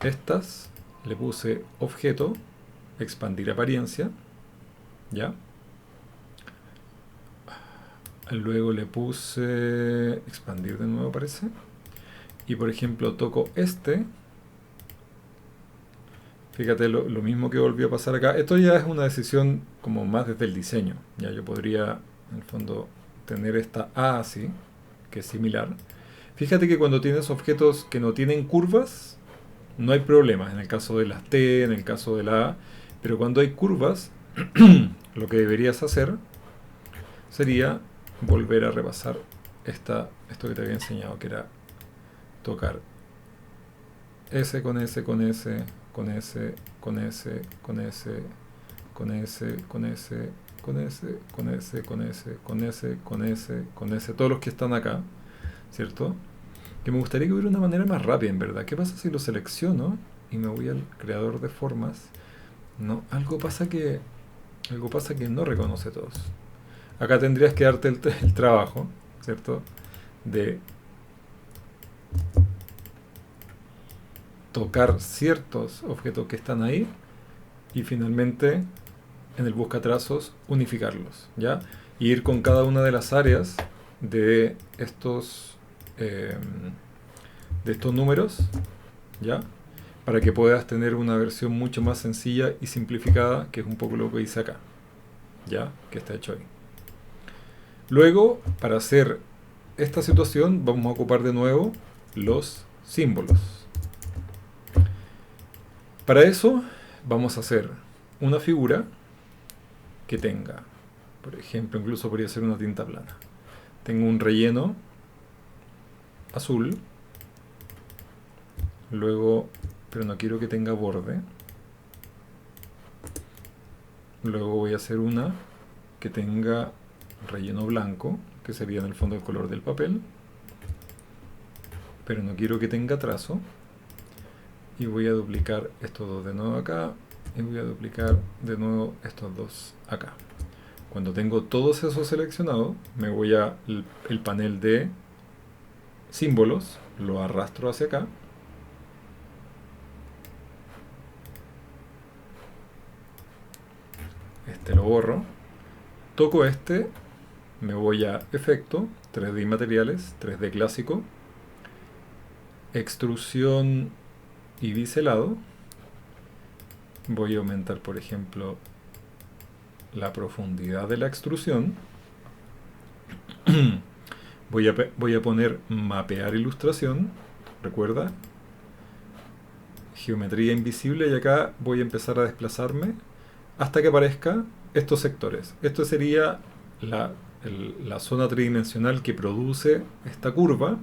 Estas le puse objeto, expandir apariencia, ¿ya? Luego le puse expandir de nuevo, parece. Y por ejemplo toco este. Fíjate lo mismo que volvió a pasar acá. Esto ya es una decisión como más desde el diseño. Ya yo podría, en el fondo, tener esta A así, que es similar. Fíjate que cuando tienes objetos que no tienen curvas, no hay problemas. En el caso de las T, en el caso de la A. Pero cuando hay curvas, lo que deberías hacer sería volver a repasar esto que te había enseñado, que era tocar S con S con S con S con S con S con S con S con S con S con S con S con S con S, todos los que están acá, ¿cierto? Que me gustaría que hubiera una manera más rápida, en verdad. ¿Qué pasa si lo selecciono y me voy al creador de formas? No, algo pasa que no reconoce todos. Acá tendrías que darte el trabajo, ¿cierto? De tocar ciertos objetos que están ahí y finalmente en el buscatrazos unificarlos, ¿ya? Y ir con cada una de las áreas de estos números, ¿ya? Para que puedas tener una versión mucho más sencilla y simplificada, que es un poco lo que hice acá, ¿ya? Que está hecho ahí. Luego, para hacer esta situación, vamos a ocupar de nuevo los símbolos. Para eso, vamos a hacer una figura que tenga, por ejemplo, incluso podría ser una tinta plana. Tengo un relleno azul, luego, pero no quiero que tenga borde. Luego voy a hacer una que tenga relleno blanco, que sería en el fondo el color del papel, pero no quiero que tenga trazo. Y voy a duplicar estos dos de nuevo acá, y voy a duplicar de nuevo estos dos acá. Cuando tengo todos esos seleccionados, me voy a el panel de símbolos, lo arrastro hacia acá. Este lo borro. Toco este, me voy a efecto, 3D materiales, 3D clásico, extrusión y biselado. Voy a aumentar, por ejemplo, la profundidad de la extrusión. Voy a poner mapear ilustración, recuerda, geometría invisible, y acá voy a empezar a desplazarme hasta que aparezca estos sectores. Esto sería la zona tridimensional que produce esta curva,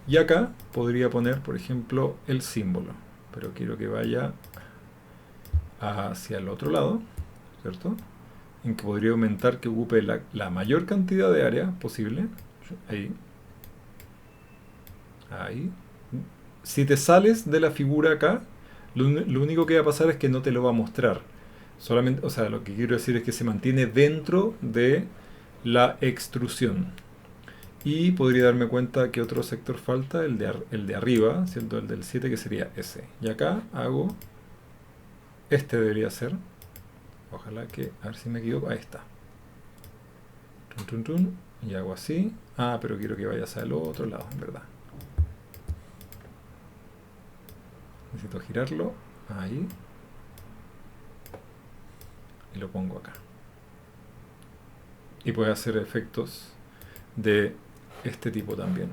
y acá podría poner, por ejemplo, el símbolo, pero quiero que vaya hacia el otro lado, ¿cierto? En que podría aumentar, que ocupe la mayor cantidad de área posible. Ahí. Ahí. Si te sales de la figura acá, lo único que va a pasar es que no te lo va a mostrar. Solamente, o sea, lo que quiero decir es que se mantiene dentro de la extrusión. Y podría darme cuenta que otro sector falta, el de arriba, ¿cierto? El del 7, que sería ese. Y acá hago, este debería ser. Ojalá que, a ver si me equivoco, ahí está. Tun, tun, tun, y hago así. Ah, pero quiero que vayas al otro lado, en verdad. Necesito girarlo, ahí. Y lo pongo acá. Y puede hacer efectos de este tipo también.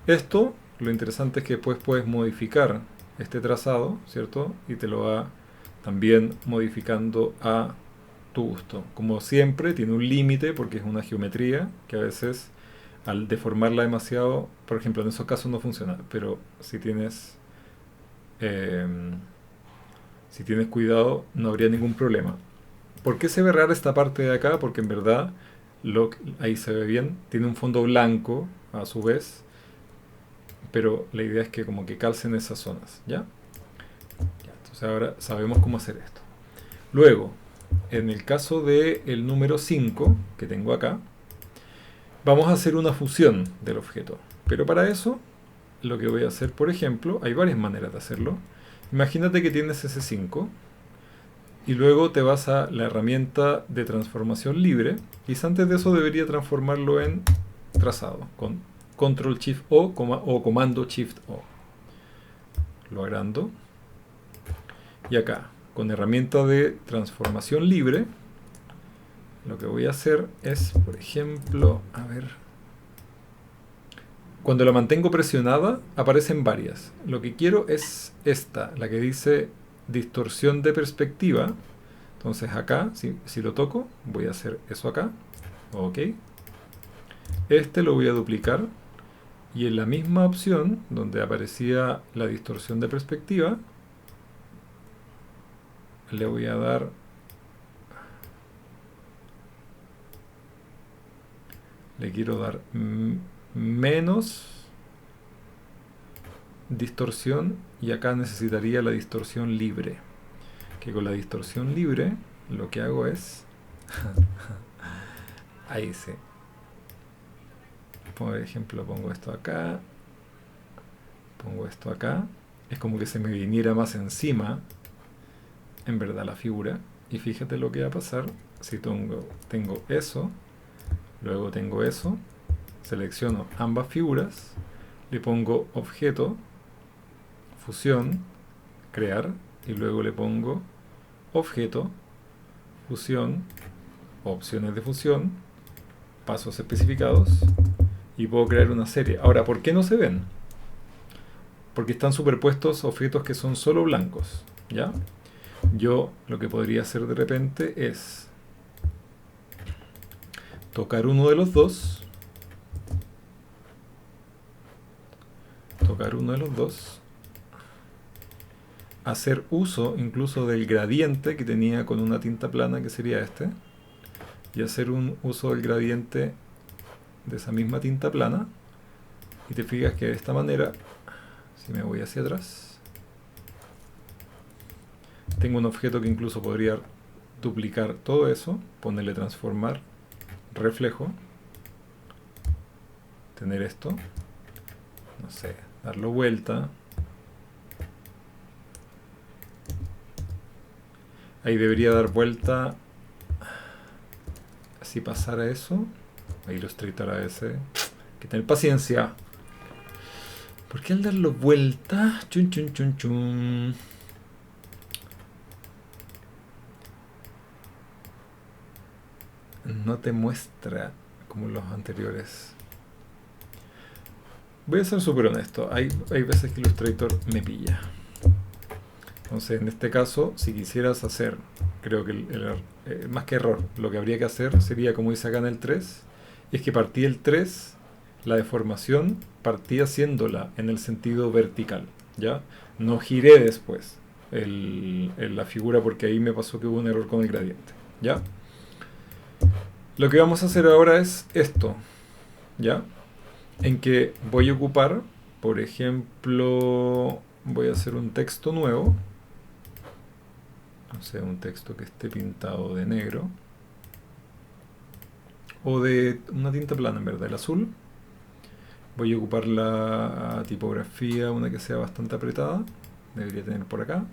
Esto, lo interesante es que después puedes modificar este trazado, ¿cierto? Y te lo va también modificando a tu gusto. Como siempre, tiene un límite porque es una geometría que a veces al deformarla demasiado, por ejemplo, en esos casos no funciona, pero eh, si tienes cuidado no habría ningún problema. ¿Por qué se ve rara esta parte de acá? Porque en verdad ahí se ve bien, tiene un fondo blanco a su vez, pero la idea es que como que calcen esas zonas, ¿ya? Entonces ahora sabemos cómo hacer esto. Luego, en el caso del número 5 que tengo acá, vamos a hacer una fusión del objeto. Pero para eso, lo que voy a hacer, por ejemplo, hay varias maneras de hacerlo. Imagínate que tienes ese 5 y luego te vas a la herramienta de transformación libre, y antes de eso debería transformarlo en trazado, con Control Shift O o Comando Shift O. Lo agrando. Y acá, con herramienta de transformación libre, lo que voy a hacer es, por ejemplo, a ver, cuando la mantengo presionada aparecen varias. Lo que quiero es esta, la que dice distorsión de perspectiva. Entonces acá, si lo toco, voy a hacer eso acá. Ok. Este lo voy a duplicar, y en la misma opción donde aparecía la distorsión de perspectiva, le voy a dar le quiero dar menos distorsión, y acá necesitaría la distorsión libre, que con la distorsión libre lo que hago es ahí sí, por ejemplo pongo esto acá, pongo esto acá, es como que se me viniera más encima en verdad la figura. Y fíjate lo que va a pasar si tengo eso, luego tengo eso, selecciono ambas figuras, le pongo objeto, fusión, crear, y luego le pongo objeto, fusión, opciones de fusión, pasos especificados, y puedo crear una serie. Ahora, ¿por qué no se ven? Porque están superpuestos objetos que son solo blancos, ¿ya? Yo lo que podría hacer de repente es tocar uno de los dos, hacer uso incluso del gradiente que tenía con una tinta plana, que sería este, y hacer un uso del gradiente de esa misma tinta plana, y te fijas que de esta manera, si me voy hacia atrás, tengo un objeto que incluso podría duplicar todo eso, ponerle transformar, reflejo, tener esto, no sé, darlo vuelta, ahí debería dar vuelta, si pasara eso, ahí Illustrator a ese, que tener paciencia. ¿Por qué al darlo vuelta? Chun, chun, chun, chun. no te muestra como los anteriores. Voy a ser súper honesto, hay veces que Illustrator me pilla. Entonces, en este caso, si quisieras hacer, creo que más que error, lo que habría que hacer sería, como dice acá en el 3, es que partí el 3, la deformación, partí haciéndola en el sentido vertical, ¿ya? No giré después la figura porque ahí me pasó que hubo un error con el gradiente, ¿ya? Lo que vamos a hacer ahora es esto, ¿ya? En que voy a ocupar, por ejemplo, voy a hacer un texto nuevo, o sea, un texto que esté pintado de negro, o de una tinta plana, en verdad, el azul. Voy a ocupar la tipografía, una que sea bastante apretada, debería tener por acá.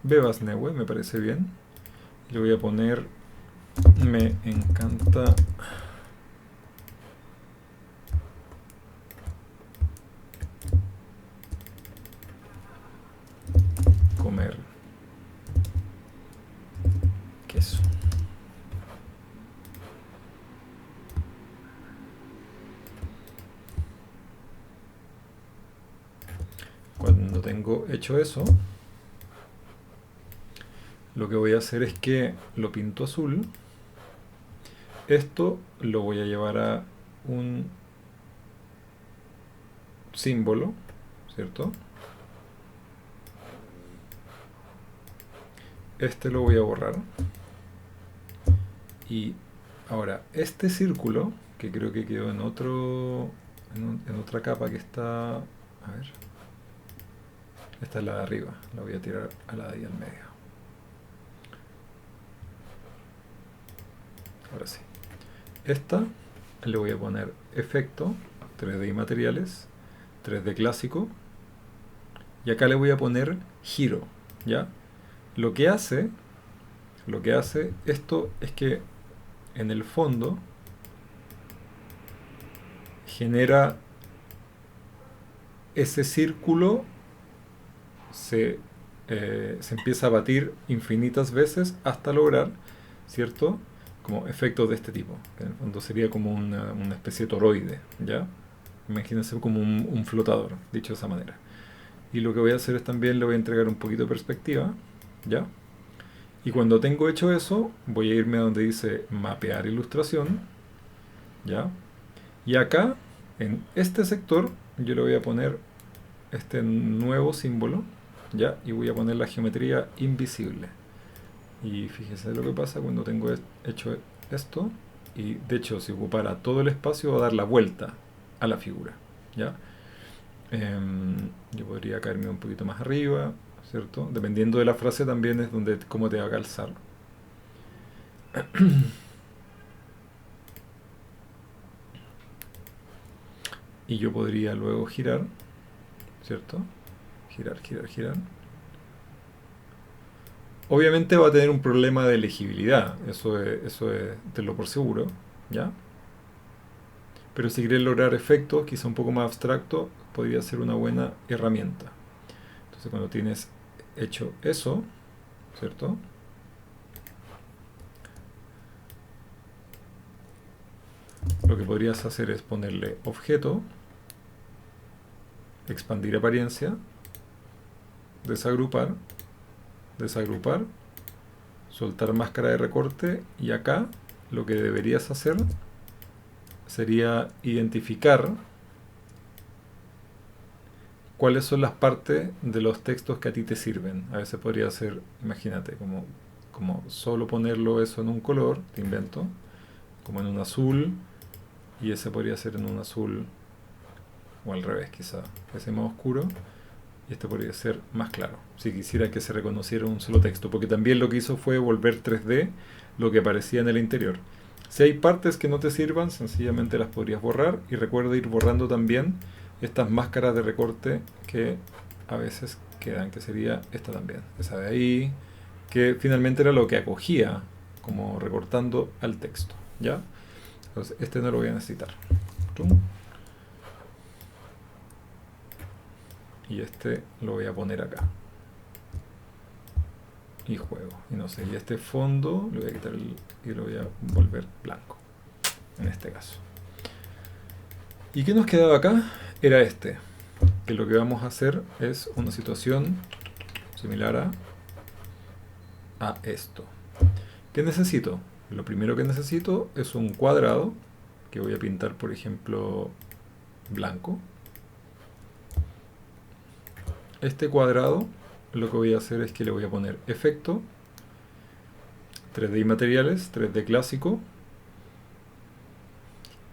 Bebas Neue, me parece bien. Le voy a poner, me encanta comer queso. Cuando tengo hecho eso, lo que voy a hacer es que lo pinto azul. Esto lo voy a llevar a un símbolo, ¿cierto? Este lo voy a borrar. Y ahora, este círculo, que creo que quedó en otro, en otra capa que está, a ver, esta es la de arriba, la voy a tirar a la de ahí al medio. Ahora sí. Esta le voy a poner efecto, 3D y materiales, 3D clásico, y acá le voy a poner giro, ¿ya? Lo que hace esto es que en el fondo genera ese círculo, se empieza a batir infinitas veces hasta lograr, ¿cierto? Como efectos de este tipo, que en el fondo sería como una especie de toroide, ¿ya? Imagínense como un flotador, dicho de esa manera. Y lo que voy a hacer es también le voy a entregar un poquito de perspectiva, ¿ya? Y cuando tengo hecho eso, voy a irme a donde dice mapear ilustración, ¿ya? Y acá, en este sector, yo le voy a poner este nuevo símbolo, ¿ya? Y voy a poner la geometría invisible. Y fíjese lo que pasa cuando tengo hecho esto. Y de hecho, si ocupara todo el espacio, va a dar la vuelta a la figura, ¿ya? Yo podría caerme un poquito más arriba, ¿cierto? Dependiendo de la frase también es donde cómo te va a calzar. Y yo podría luego girar, ¿cierto? Girar, girar, girar. Obviamente va a tener un problema de legibilidad, eso es tenlo por seguro, ¿ya? Pero si quieres lograr efectos, quizá un poco más abstracto, podría ser una buena herramienta. Entonces cuando tienes hecho eso, ¿cierto? Lo que podrías hacer es ponerle objeto, expandir apariencia, desagrupar, desagrupar, soltar máscara de recorte, y acá lo que deberías hacer sería identificar cuáles son las partes de los textos que a ti te sirven. A veces podría ser, imagínate, como solo ponerlo eso en un color, te invento, como en un azul, y ese podría ser en un azul, o al revés quizá, ese más oscuro, y este podría ser más claro, si quisiera que se reconociera un solo texto, porque también lo que hizo fue volver 3D lo que aparecía en el interior. Si hay partes que no te sirvan, sencillamente las podrías borrar, y recuerda ir borrando también estas máscaras de recorte que a veces quedan, que sería esta también, esa de ahí, que finalmente era lo que acogía como recortando al texto, ¿ya? Entonces este no lo voy a necesitar. Y este lo voy a poner acá. y juego. Y no sé, y este fondo le voy a quitar y lo voy a volver blanco, en este caso. ¿Y qué nos quedaba acá? Era este, que lo que vamos a hacer es una situación similar a esto. ¿Qué necesito? Lo primero que necesito es un cuadrado, que voy a pintar, por ejemplo, blanco. Este cuadrado, lo que voy a hacer es que le voy a poner efecto, 3D y materiales, 3D clásico,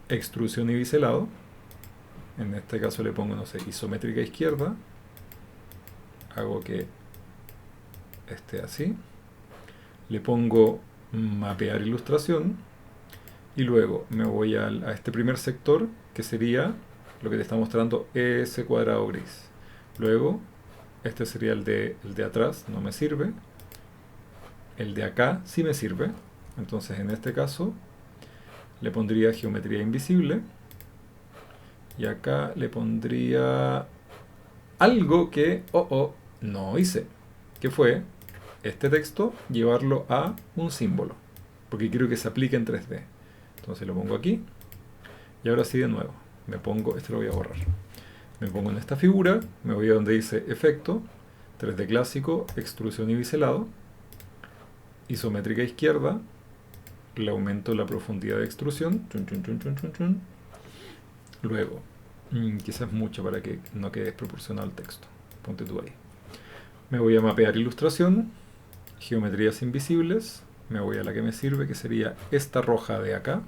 extrusión y biselado. En este caso le pongo, no sé, isométrica izquierda. Hago que esté así. Le pongo mapear ilustración. Y luego me voy a este primer sector, que sería lo que te está mostrando ese cuadrado gris. Luego, este sería el de atrás, no me sirve. El de acá sí me sirve. Entonces en este caso le pondría geometría invisible. Y acá le pondría algo que, no hice. Que fue este texto llevarlo a un símbolo. Porque quiero que se aplique en 3D. Entonces lo pongo aquí. Y ahora sí de nuevo. Me pongo, este lo voy a borrar. Me pongo en esta figura. Me voy a donde dice efecto. 3D clásico, extrusión y biselado. Isométrica izquierda. Le aumento la profundidad de extrusión. Chun, chun, chun, chun, chun, chun. Luego, quizás mucho para que no quede desproporcionado el texto. Ponte tú ahí. Me voy a mapear ilustración, geometrías invisibles. Me voy a la que me sirve, que sería esta roja de acá.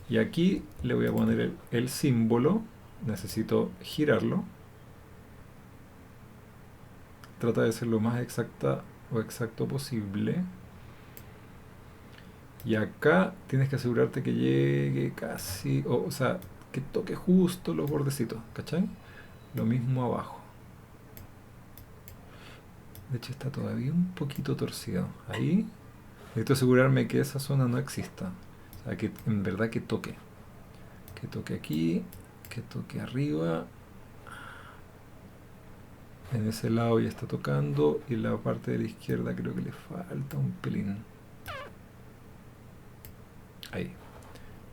Y aquí le voy a poner el símbolo. Necesito girarlo. Trata de ser lo más exacta o exacto posible. Y acá tienes que asegurarte que llegue casi, o sea, que toque justo los bordecitos, ¿cachai? Lo mismo abajo. De hecho está todavía un poquito torcido. Ahí necesito asegurarme que esa zona no exista. O sea, que en verdad que toque. Que toque aquí, que toque arriba. En ese lado ya está tocando. Y la parte de la izquierda creo que le falta un pelín. Ahí.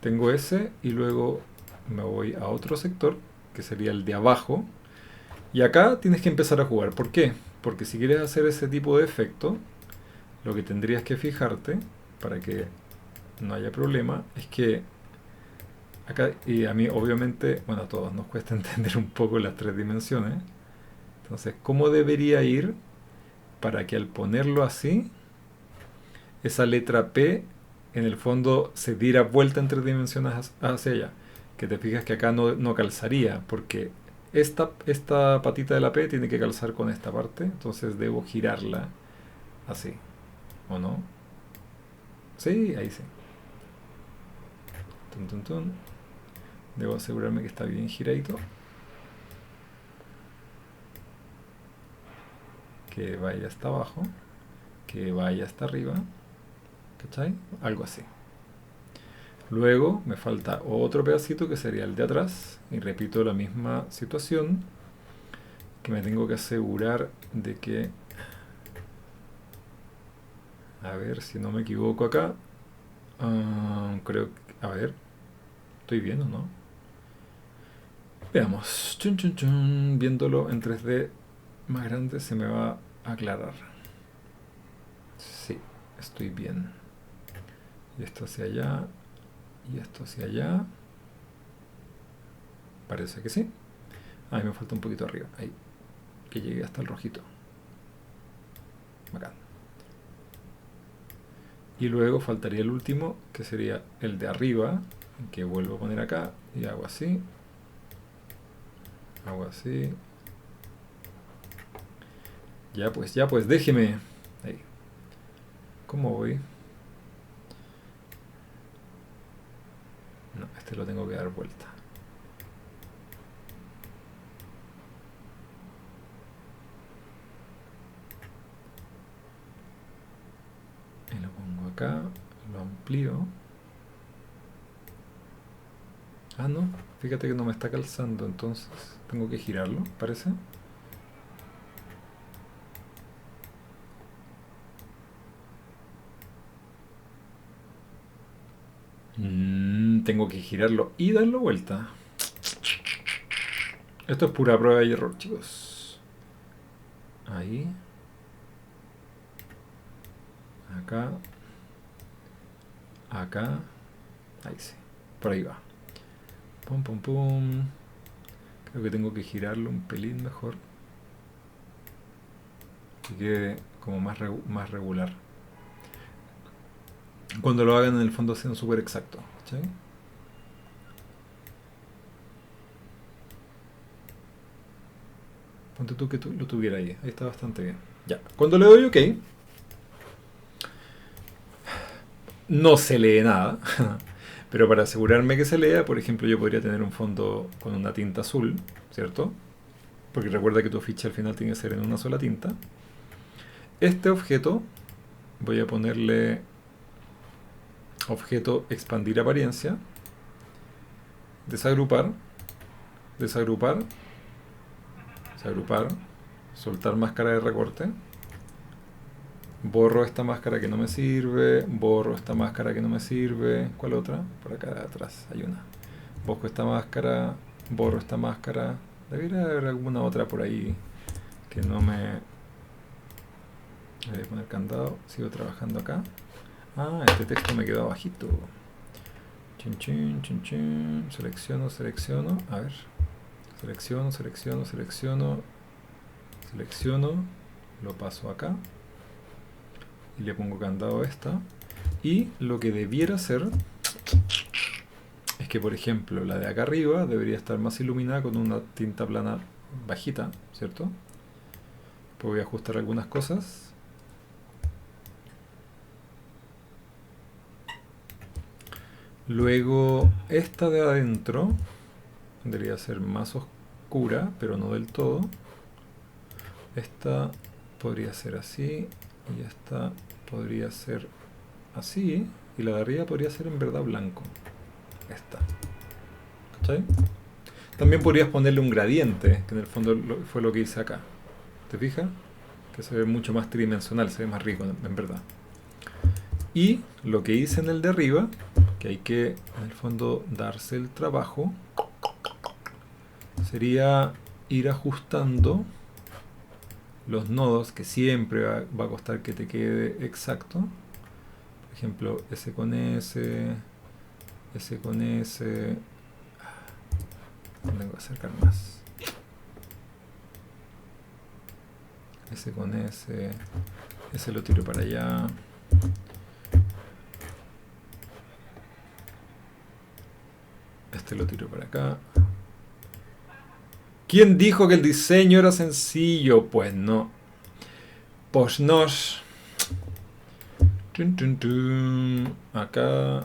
Tengo ese y luego me voy a otro sector, que sería el de abajo. Y acá tienes que empezar a jugar. ¿Por qué? Porque si quieres hacer ese tipo de efecto, lo que tendrías que fijarte, para que no haya problema, es que acá, y a mí obviamente, bueno, a todos nos cuesta entender un poco las tres dimensiones. Entonces, ¿cómo debería ir para que al ponerlo así, esa letra P en el fondo se diera vuelta en tres dimensiones hacia allá? Que te fijas que acá no calzaría, porque esta patita de la P tiene que calzar con esta parte, entonces debo girarla así, ¿o no? Sí, ahí sí. Tun, tun, tun. Debo asegurarme que está bien giradito. Que vaya hasta abajo. Que vaya hasta arriba. ¿Cachai? Algo así. Luego me falta otro pedacito que sería el de atrás. Y repito la misma situación. Que me tengo que asegurar de que... A ver si no me equivoco acá. Creo que... A ver. ¿Estoy bien o no? Veamos. Chun, chun, chun. Viéndolo en 3D más grande se me va a aclarar. Sí, estoy bien. Y esto hacia allá. Y esto hacia allá. Parece que sí. Ahí me falta un poquito arriba. Ahí. Que llegue hasta el rojito. Bacán. Y luego faltaría el último, que sería el de arriba, que vuelvo a poner acá. Y hago así. Hago así. Ya pues, déjeme. Ahí. ¿Cómo voy? No, este lo tengo que dar vuelta. Y lo pongo acá, lo amplío. Ah, no, fíjate que no me está calzando, entonces tengo que girarlo, parece. Tengo que girarlo y darlo vuelta. Esto es pura prueba y error, chicos. Ahí. Acá. Acá. Ahí sí. Por ahí va. Pum, pum, pum. Creo que tengo que girarlo un pelín mejor. Que quede como más regular. Cuando lo hagan en el fondo sea súper exacto. ¿Cachai? Ponte tú que tú lo tuviera ahí. Ahí está bastante bien. Ya. Cuando le doy OK, no se lee nada. Pero para asegurarme que se lea, por ejemplo, yo podría tener un fondo con una tinta azul, ¿cierto? Porque recuerda que tu ficha al final tiene que ser en una sola tinta. Este objeto, voy a ponerle objeto expandir apariencia, desagrupar, desagrupar, desagrupar, soltar máscara de recorte, borro esta máscara que no me sirve, borro esta máscara que no me sirve. ¿Cuál otra? Por acá atrás hay una. Busco esta máscara, borro esta máscara. Debería haber alguna otra por ahí que no me... Voy a poner candado, sigo trabajando acá. Ah, este texto me quedó bajito. Chin, chin, chin, chin. Selecciono, selecciono. A ver. Selecciono, selecciono, selecciono. Selecciono. Lo paso acá. Y le pongo candado a esta. Y lo que debiera hacer es que, por ejemplo, la de acá arriba debería estar más iluminada con una tinta plana bajita, ¿cierto? Pues voy a ajustar algunas cosas. Luego, esta de adentro debería ser más oscura, pero no del todo. Esta podría ser así, y esta podría ser así, y la de arriba podría ser en verdad blanco. Esta. ¿Cachai? También podrías ponerle un gradiente, que en el fondo fue lo que hice acá. ¿Te fijas? Que se ve mucho más tridimensional, se ve más rico en verdad. Y lo que hice en el de arriba, que hay que en el fondo darse el trabajo, sería ir ajustando los nodos, que siempre va a costar que te quede exacto. Por ejemplo, S con S, S con S. Tengo que acercar más. S con S, S lo tiro para allá. Este lo tiro para acá. ¿Quién dijo que el diseño era sencillo? Pues no. Pues no. Acá,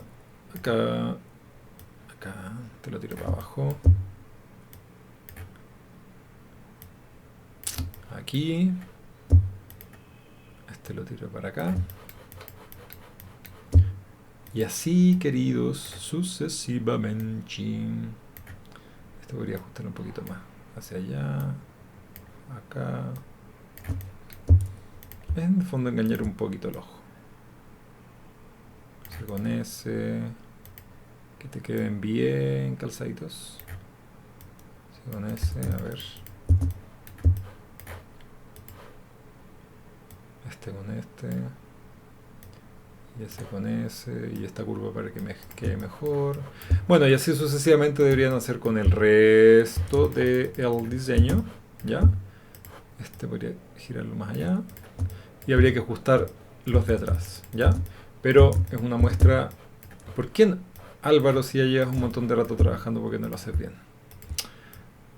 acá, acá. Te lo tiro para abajo. Aquí. Este lo tiro para acá. Y así, queridos, sucesivamente. Esto podría ajustar un poquito más. Hacia allá. Acá. En el fondo engañar un poquito el ojo. Con ese. Que te queden bien calzaditos. Con ese, a ver. Este con este. Y ese con ese. Y esta curva para que me quede mejor. Bueno, y así sucesivamente deberían hacer con el resto del diseño. ¿Ya? Este podría girarlo más allá. Y habría que ajustar los de atrás. ¿Ya? Pero es una muestra. ¿Por qué, Álvaro, si ya llevas un montón de rato trabajando, por qué no lo haces bien?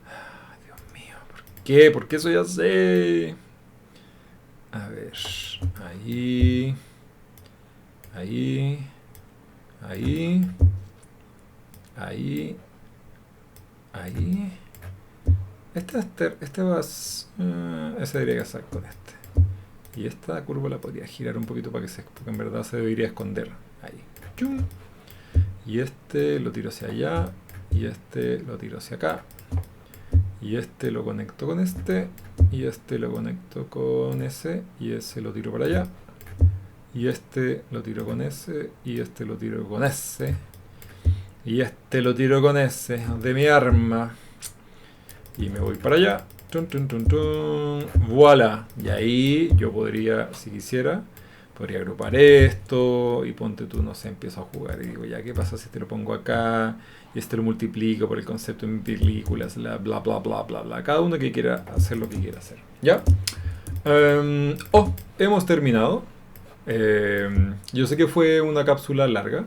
Ay, Dios mío, ¿por qué? ¿Por qué eso ya sé? A ver, ahí, ahí, ahí, ahí, ahí. Este va a... ese debería casar con este. Y esta curva la podría girar un poquito para que se... porque en verdad se debería esconder. Ahí. ¡Chum! Y este lo tiro hacia allá. Y este lo tiro hacia acá. Y este lo conecto con este. Y este lo conecto con ese. Y ese lo tiro para allá. Y este lo tiro con ese. Y este lo tiro con ese. Y este lo tiro con ese de mi arma. Y me voy para allá. Tun, tun, tun, tun. Voilà. Y ahí yo podría, si quisiera, podría agrupar esto. Y ponte tú, no sé, empiezo a jugar. Y digo, ya, ¿qué pasa si te lo pongo acá? Y este lo multiplico por el concepto en películas. Bla, bla, bla, bla, bla, bla. Cada uno que quiera hacer lo que quiera hacer. ¿Ya? Hemos terminado. Yo sé que fue una cápsula larga.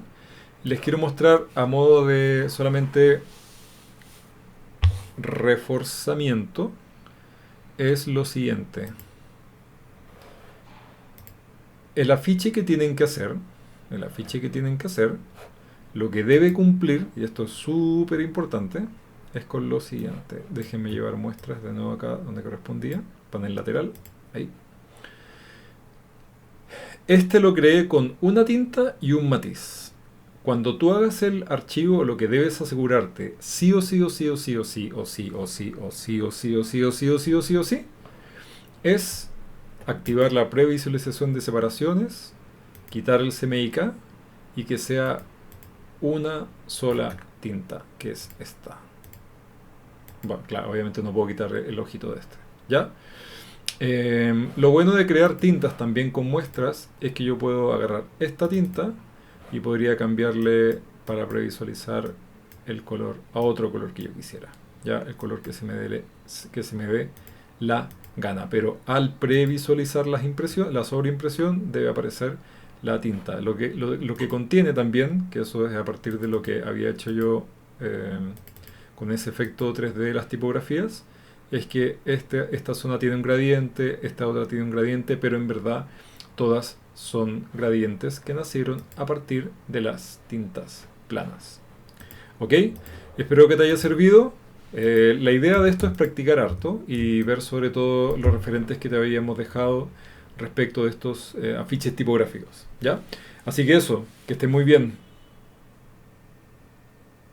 Les quiero mostrar a modo de solamente reforzamiento es lo siguiente. El afiche que tienen que hacer, lo que debe cumplir, y esto es súper importante, es con lo siguiente. Déjenme llevar muestras de nuevo acá donde correspondía, panel lateral, ahí. Este lo creé con una tinta y un matiz. Cuando tú hagas el archivo, lo que debes asegurarte, sí o sí o sí o sí o sí o sí o sí o sí o sí o sí o sí o sí o sí o sí, es activar la previsualización de separaciones, quitar el CMYK y que sea una sola tinta, que es esta. Bueno, claro, obviamente no puedo quitar el ojito de este, ¿ya? Lo bueno de crear tintas también con muestras es que yo puedo agarrar esta tinta y podría cambiarle para previsualizar el color a otro color que yo quisiera, ya el color que se me dé la gana, pero al previsualizar la sobreimpresión debe aparecer la tinta, lo que contiene también, que eso es a partir de lo que había hecho yo con ese efecto 3D de las tipografías, es que esta zona tiene un gradiente, esta otra tiene un gradiente, pero en verdad todas son gradientes que nacieron a partir de las tintas planas. ¿Ok? Espero que te haya servido. La idea de esto es practicar harto y ver sobre todo los referentes que te habíamos dejado respecto de estos afiches tipográficos. ¿Ya? Así que eso, que estés muy bien.